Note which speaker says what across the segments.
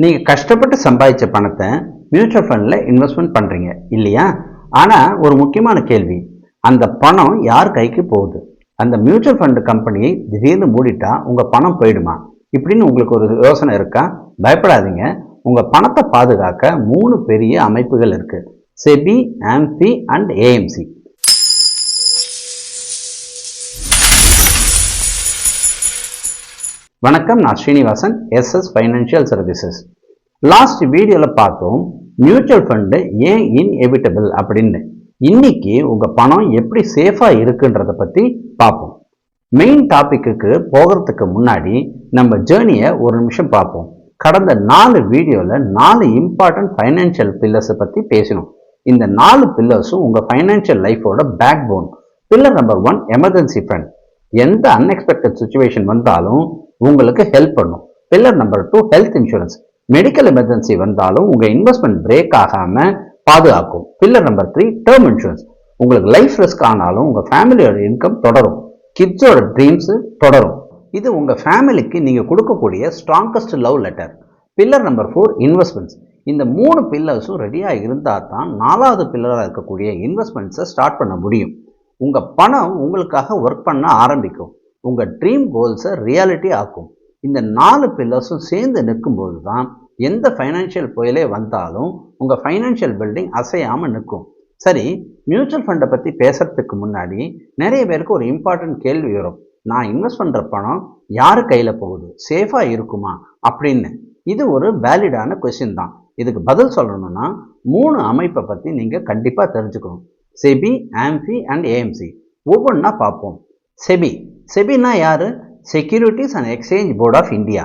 Speaker 1: நீங்கள் கஷ்டப்பட்டு சம்பாதிச்ச பணத்தை மியூச்சுவல் ஃபண்டில் இன்வெஸ்ட்மெண்ட் பண்ணுறீங்க இல்லையா? ஆனால் ஒரு முக்கியமான கேள்வி, அந்த பணம் யார் கைக்கு போகுது? அந்த மியூச்சுவல் ஃபண்டு கம்பெனியை திடீர்னு மூடிட்டா உங்கள் பணம் போயிடுமா? இப்படின்னு உங்களுக்கு ஒரு யோசனை இருக்கா? பயப்படாதீங்க. உங்கள் பணத்தை பாதுகாக்க 3 பெரிய அமைப்புகள் இருக்குது. SEBI, AMFI and AMC. வணக்கம், நான் Srinivasan, SS financial services. Last வீடியோவில் பார்த்தோம் மியூச்சுவல் ஃபண்டு ஏன் இன்எவிட்டபிள் அப்படின்னு. இன்னைக்கு உங்கள் பணம் எப்படி சேஃபாக இருக்குன்றதை பற்றி பார்ப்போம். மெயின் டாப்பிக்கு போகிறதுக்கு முன்னாடி நம்ம ஜேர்னியை ஒரு நிமிஷம் பார்ப்போம். கடந்த 4 வீடியோவில் 4 இம்பார்ட்டன்ட் ஃபைனான்ஷியல் பில்லர்ஸை பற்றி பேசினோம். இந்த 4 பில்லர்ஸும் உங்கள் ஃபைனான்ஷியல் லைஃபோட backbone. Pillar number 1 emergency fund. எந்த அன்எக்ஸ்பெக்டட் சுச்சுவேஷன் வந்தாலும் உங்களுக்கு ஹெல்ப் பண்ணும். Pillar number 2 health insurance. Medical emergency வந்தாலும் உங்கள் இன்வெஸ்ட்மெண்ட் பிரேக் ஆகாமல் பாதுகாக்கும். Pillar number 3 term insurance. உங்களுக்கு லைஃப் ரிஸ்க் ஆனாலும் உங்கள் ஃபேமிலியோட இன்கம் தொடரும், கிட்ஸோட ட்ரீம்ஸ் தொடரும். இது உங்கள் ஃபேமிலிக்கு நீங்கள் கொடுக்கக்கூடிய strongest love letter. Pillar number 4 investments. இந்த 3 பில்லர்ஸும் ரெடியாக இருந்தால் தான் 4வது பில்லராக இருக்கக்கூடிய இன்வெஸ்ட்மெண்ட்ஸை ஸ்டார்ட் பண்ண முடியும். உங்கள் பணம் உங்களுக்காக ஒர்க் பண்ண ஆரம்பிக்கும், உங்கள் ட்ரீம் கோல்ஸை ரியாலிட்டி ஆக்கும். இந்த 4 பில்லர்ஸும் சேர்ந்து நிற்கும்போது தான் எந்த ஃபைனான்ஷியல் புயலே வந்தாலும் உங்கள் ஃபைனான்ஷியல் பில்டிங் அசையாமல் நிற்கும். சரி, மியூச்சுவல் ஃபண்டை பற்றி பேசுறதுக்கு முன்னாடி நிறைய பேருக்கு ஒரு இம்பார்ட்டன்ட் கேள்வி வரும். நான் இன்வெஸ்ட் பண்ணுற பணம் யார் கையில் போகுது, சேஃபாக இருக்குமா அப்படின்னு. இது ஒரு வேலிடான கொஸ்டின் தான். இதுக்கு பதில் சொல்லணும்னா 3 அமைப்பை பற்றி நீங்கள் கண்டிப்பாக தெரிஞ்சுக்கணும். SEBI, AMFI and AMC. ஒவ்வொன்றா பார்ப்போம். செபினா யாரு? Securities and exchange board of India.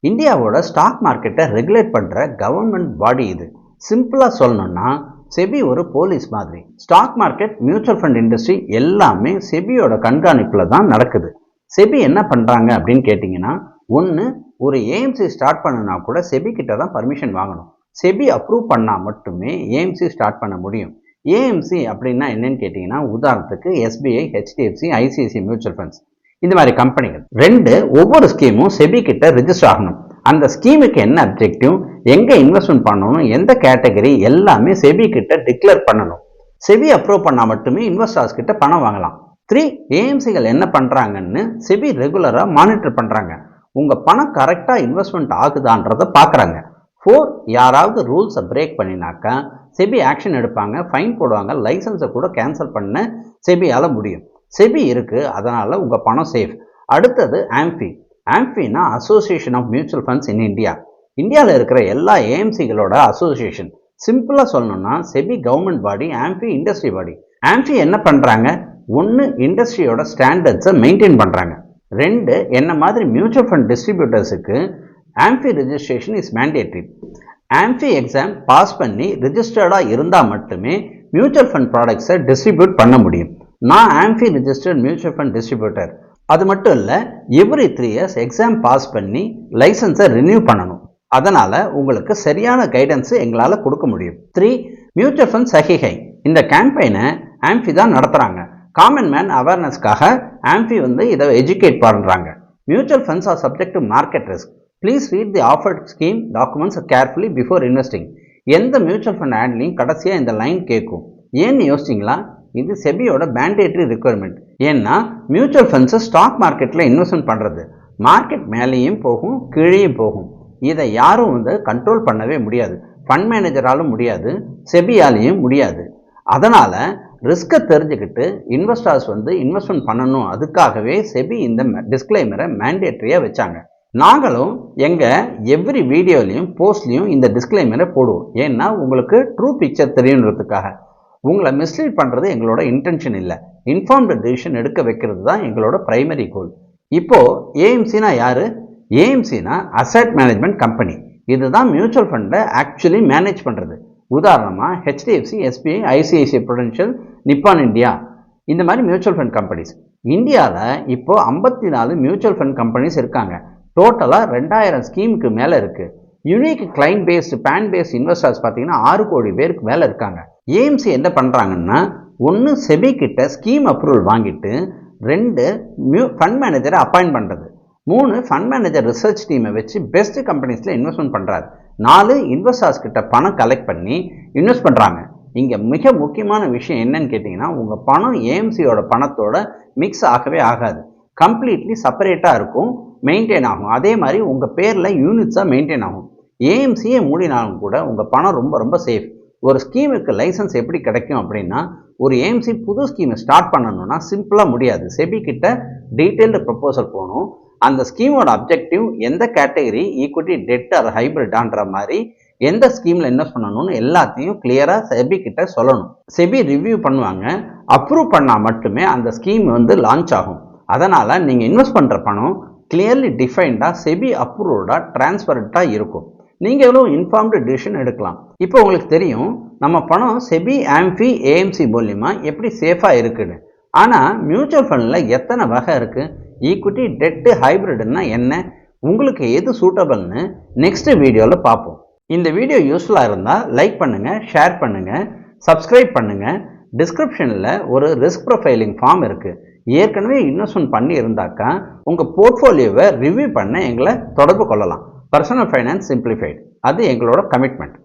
Speaker 1: இந்தியாவோட ஸ்டாக் மார்க்கெட்டை ரெகுலேட் பண்ணுற கவர்மெண்ட் பாடி இது. சிம்பிளாக சொல்லணும்னா செபி ஒரு போலீஸ் மாதிரி. Stock market, mutual fund industry எல்லாமே செபியோட கண்காணிப்பில் தான் நடக்குது. செபி என்ன பண்ணுறாங்க அப்படின்னு கேட்டிங்கன்னா, ஒன்று, ஒரு ஏஎம்சி ஸ்டார்ட் பண்ணுனா கூட செபி கிட்ட தான் பர்மிஷன் வாங்கணும். செபி அப்ரூவ் பண்ணால் மட்டுமே ஏஎம்சி ஸ்டார்ட் பண்ண முடியும். ஏஎம்சி அப்படின்னா என்னன்னு கேட்டிங்கன்னா, உதாரணத்துக்கு SBI, HDFC, ICICI mutual funds, இந்த மாதிரி கம்பெனிகள். 2, ஒவ்வொரு ஸ்கீமும் செபி கிட்ட ரிஜிஸ்டர் ஆகணும். அந்த ஸ்கீமுக்கு என்ன அப்ஜெக்டிவ், எங்கே இன்வெஸ்ட்மெண்ட் பண்ணணும், எந்த கேட்டகரி, எல்லாமே செபி கிட்ட டிக்ளேர் பண்ணணும். செபி அப்ரூவ் பண்ணால் மட்டுமே இன்வெஸ்டர்ஸ் கிட்ட பணம் வாங்கலாம். 3, ஏஎம்சிகள் என்ன பண்ணுறாங்கன்னு செபி ரெகுலராக மானிட்டர் பண்ணுறாங்க. உங்கள் பணம் கரெக்டாக இன்வெஸ்ட்மெண்ட் ஆகுதான்றதை பார்க்குறாங்க. 4, யாராவது ரூல்ஸை பிரேக் பண்ணினாக்கா செபி ஆக்ஷன் எடுப்பாங்க, ஃபைன் போடுவாங்க, லைசன்ஸை கூட கேன்சல் பண்ண செபியால் முடியும். செபி இருக்குது, அதனால் உங்கள் பணம் சேஃப். அடுத்தது ஆம்ஃபி. ஆம்ஃபினா association of mutual funds in India. இந்தியாவில் இருக்கிற எல்லா ஏஎம்சிகளோட அசோசியேஷன். சிம்பிளாக சொல்லணும்னா SEBI government body, AMFI industry body. AMFI என்ன பண்ணுறாங்க? 1, இண்டஸ்ட்ரியோட ஸ்டாண்டர்ட்ஸை மெயின்டைன் பண்ணுறாங்க. 2, என்ன மாதிரி மியூச்சுவல் ஃபண்ட் டிஸ்ட்ரிபியூட்டர்ஸுக்கு AMFI registration is mandatory. AMFI exam pass பண்ணி ரிஜிஸ்டர்டாக இருந்தால் மட்டுமே மியூச்சுவல் ஃபண்ட் ப்ராடக்ட்ஸை டிஸ்ட்ரிபியூட் பண்ண முடியும். நான் AMFI registered mutual fund distributor. அது மட்டும் இல்லை, எவ்ரி 3 years எக்ஸாம் பாஸ் பண்ணி லைசன்ஸை ரினியூ பண்ணணும். அதனால் உங்களுக்கு சரியான கைடன்ஸு எங்களால் கொடுக்க முடியும். 3, மியூச்சுவல் ஃபண்ட் சஹிகை. இந்த கேம்பெயினை ஆம்ஃபி தான் நடத்துகிறாங்க. காமன் மேன் அவேர்னஸ்க்காக ஆம்ஃபி இதை எஜுகேட் பண்ணுறாங்க. Mutual funds R subject to market risk. Please read the offered scheme documents carefully before investing. எந்த மியூச்சுவல் ஃபண்ட் ஆட்லையும் கடைசியாக இந்த லைன் கேட்கும். ஏன்னு யோசிச்சிங்களா? இது செபியோட மேண்டேட்ரி ரிக்குவயர்மெண்ட். ஏன்னா மியூச்சுவல் ஃபண்ட்ஸை ஸ்டாக் மார்க்கெட்டில் இன்வெஸ்ட்மெண்ட் பண்ணுறது. மார்க்கெட் மேலேயும் போகும், கீழேயும் போகும். இதை யாரும் கண்ட்ரோல் பண்ணவே முடியாது. ஃபண்ட் மேனேஜராலும் முடியாது, செபியாலையும் முடியாது. அதனால் ரிஸ்க்கை தெரிஞ்சுக்கிட்டு இன்வெஸ்டர்ஸ் இன்வெஸ்ட்மெண்ட் பண்ணணும். அதுக்காகவே செபி இந்த டிஸ்க்ளைமரை மேண்டேட்ரியாக வச்சாங்க. நாங்களும் எங்கள் எவ்ரி வீடியோலையும் போஸ்ட்லையும் இந்த டிஸ்க்ளைமரை போடுவோம். ஏன்னா உங்களுக்கு ட்ரூ பிக்சர் தெரியுன்றதுக்காக. உங்களை மிஸ்லீட் பண்ணுறது எங்களோட இன்டென்ஷன் இல்லை. இன்ஃபார்ம்டு டிசிஷன் எடுக்க வைக்கிறது தான் எங்களோட பிரைமரி கோல். இப்போது ஏஎம்சினா யார்? ஏஎம்சினா அசெட் மேனேஜ்மெண்ட் கம்பெனி. இதுதான் மியூச்சுவல் ஃபண்டை ஆக்சுவலி மேனேஜ் பண்ணுறது. உதாரணமாக ஹெச்டிஎஃப்சி, எஸ்பிஐ, ஐசிஐசிஐ ப்ரூடென்ஷியல், நிப்பான் இந்தியா, இந்த மாதிரி மியூச்சுவல் ஃபண்ட் கம்பெனிஸ். இந்தியாவில் இப்போது 54 மியூச்சுவல் ஃபண்ட் கம்பெனிஸ் இருக்காங்க. டோட்டலாக 2000 ஸ்கீமுக்கு மேலே இருக்குது. Unique client based, PAN based investors பார்த்தீங்கன்னா 6 கோடி பேருக்கு மேலே இருக்காங்க. ஏஎம்சி என்ன பண்ணுறாங்கன்னா, 1, செபி கிட்ட ஸ்கீம் அப்ரூவல் வாங்கிட்டு, 2, ஃபண்ட் மேனேஜரை அப்பாயிண்ட் பண்ணுறது, 3, ஃபண்ட் மேனேஜர் ரிசர்ச் டீமை வச்சு பெஸ்ட் கம்பெனிஸில் இன்வெஸ்ட்மெண்ட் பண்ணுறாரு. 4 இன்வெஸ்டர்ஸ் கிட்ட பணம் கலெக்ட் பண்ணி இன்வெஸ்ட் பண்ணுறாங்க. இங்கே மிக முக்கியமான விஷயம் என்னன்னு கேட்டிங்கன்னா, உங்கள் பணம் ஏஎம்சியோட பணத்தோட மிக்ஸ் ஆகவே ஆகாது. கம்ப்ளீட்லி செப்பரேட்டாக இருக்கும், மெயின்டைன் ஆகும். அதே மாதிரி உங்கள் பேரில் யூனிட்ஸாக மெயின்டைன் ஆகும். ஏஎம்சியே மூடினாலும் கூட உங்கள் பணம் ரொம்ப ரொம்ப சேஃப். ஒரு ஸ்கீமுக்கு லைசன்ஸ் எப்படி கிடைக்கும் அப்படின்னா, ஒரு ஏஎம்சி புது ஸ்கீமை ஸ்டார்ட் பண்ணணும்னா சிம்பிளாக முடியாது. செபி கிட்ட டீட்டெயில்டு ப்ரப்போசல் போகணும். அந்த ஸ்கீமோட அப்ஜெக்டிவ் எந்த கேட்டகரி, ஈக்விட்டி, டெட் ஆர் ஹைபிரிட்டான்ற மாதிரி எந்த ஸ்கீமில் இன்வெஸ்ட் பண்ணணும்னு எல்லாத்தையும் கிளியராக செபி கிட்ட சொல்லணும். செபி ரிவ்யூ பண்ணுவாங்க. அப்ரூவ் பண்ணால் மட்டுமே அந்த ஸ்கீம் லான்ச் ஆகும். அதனால் நீங்கள் இன்வெஸ்ட் பண்ணுற பணம் கிளியர்லி டிஃபைன்டாக செபி அப்ரூவ்டாக டிரான்ஸ்பரண்ட்டாக இருக்கும். நீங்களும் இன்ஃபார்ம்டு டிசிஷன் எடுக்கலாம். இப்போ உங்களுக்கு தெரியும் நம்ம பணம் செபி, ஆம்ஃபி, ஏஎம்சி மூலியமா எப்படி சேஃபாக இருக்குன்னு. ஆனால் மியூச்சுவல் ஃபண்டில் எத்தனை வகை இருக்குது, ஈக்விட்டி, டெட்டு, ஹைப்ரிட்னா என்ன, உங்களுக்கு எது சூட்டபிள்னு நெக்ஸ்ட் வீடியோவில் பார்ப்போம். இந்த வீடியோ யூஸ்ஃபுல்லாக இருந்தால் லைக் பண்ணுங்கள், ஷேர் பண்ணுங்கள், சப்ஸ்கிரைப் பண்ணுங்கள். டிஸ்கிரிப்ஷனில் ஒரு ரிஸ்க் ப்ரொஃபைலிங் ஃபார்ம் இருக்குது. ஏற்கனவே இன்வெஸ்ட்மெண்ட் பண்ணி இருந்தாக்கா உங்கள் போர்ட்ஃபோலியோவை ரிவ்யூ பண்ண எங்களை தொடர்பு கொள்ளலாம். பர்சனல் ஃபைனான்ஸ் சிம்பிளிஃபைடு, அது எங்களோட கமிட்மெண்ட்.